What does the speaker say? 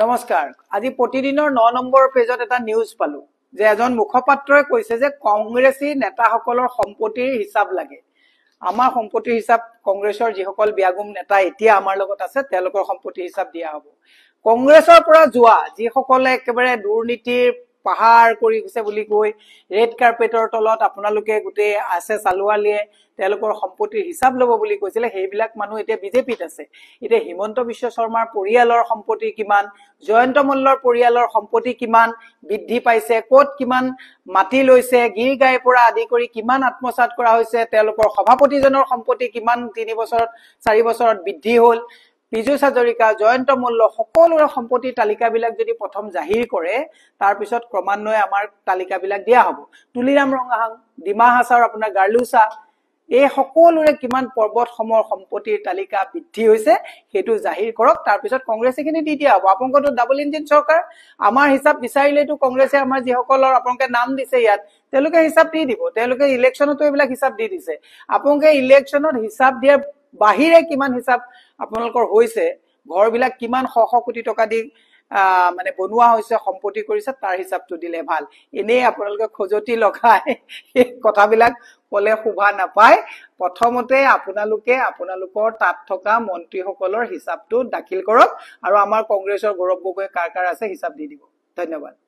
নমস্কাৰ আজি প্ৰতিদিনৰ 9 নম্বৰ পেজত এটা নিউজ পালো যে এজন মুখপাত্ৰই কৈছে যে কংগ্ৰেছী নেতাসকলৰ সম্পত্তিৰ হিচাপ লাগে আমাৰ সম্পত্তিৰ হিচাপ কংগ্ৰেছৰ যিসকল বিয়াগুম নেতা এতিয়া আমাৰ লগত আছে তেওঁলোকৰ সম্পত্তিৰ হিচাপ দিয়া হ'ব কংগ্ৰেছৰ পৰা যোৱা যিসকলে একেবাৰে দুৰ্নীতিৰ পাহাৰ কৰি গৈছে বুলি কৈ ৰেড কাৰ্পেটৰ তলত আপোনালোকে গুটে আছে চালুৱালিয়ে তেওঁলোকৰ সম্পত্তিৰ হিচাপ লব বুলি কৈছিল হেইবিলাক মানুহ এতিয়া বিজেপিত আছে এতিয়া হিমন্ত বিশ্ব শৰ্মাৰ পৰিয়ালৰ সম্পত্তি কিমান জয়ন্ত মল্লৰ পৰিয়ালৰ সম্পত্তি কিমান বৃদ্ধি পাইছে কোট কিমান মাটি লৈছে গিৰ গাই পৰা আদি কৰি কিমান আত্মসাৎ কৰা হৈছে তেওঁলোকৰ সভাপতিজনৰ সম্পত্তি কিমান 3 বছৰত 4 বছৰত বৃদ্ধি হ'ল বিজু হাজৰিকা জয়ন্ত মল্ল সকলোৰে সম্পত্তিৰ তালিকাবিলাক যদি প্ৰথম জাহিৰ কৰে তাৰ পিছত ক্ৰমান্বয়ে আমাৰ তালিকাবিলাক দিয়া হ'ব তুলিৰাম ৰঙাহাং ডিমা হাছাৰ আপোনাৰ গাৰ্লুসা এই সকলোৰে কিমান পৰ্বত সমৰ সম্পত্তিৰ তালিকা বৃদ্ধি হৈছে হেতু জাহিৰ কৰক তাৰ পিছত কংগ্ৰেছ এখিনি দি দিয়া হ'ব আপোনাকটো ডাবল ইঞ্জিন চৰকাৰ আমাৰ হিচাপ বিচাৰিলেটো কংগ্ৰেছে আমাৰ যিসকলৰ আপোনাকে নাম দিছে ইয়াত তেওঁলোকে হিচাপ দি দিব তেওঁলোকে ইলেকচনতো এইবিলাক হিচাপ দি দিছে আপোনাকে ইলেকচনত হিচাপ দিয়াৰ বাহিৰে কিমান হিচাপ আপোনালোকৰ হৈছে ঘৰবিলাক কিমান শ শ কোটি টকা দি মানে বনোৱা হৈছে সম্পত্তি কৰিছে তাৰ হিচাপটো দিলে ভাল এনে আপোনালোকে খজতি লগাই কথাবিলাক কলে শুভা নাপায় প্ৰথমতে আপোনালোকৰ তাত থকা মন্ত্ৰীসকলৰ হিচাপটো দাখিল কৰক আৰু আমাৰ কংগ্ৰেছৰ গৌৰৱ গগৈ কাৰ আছে হিচাপ দি দিব ধন্যবাদ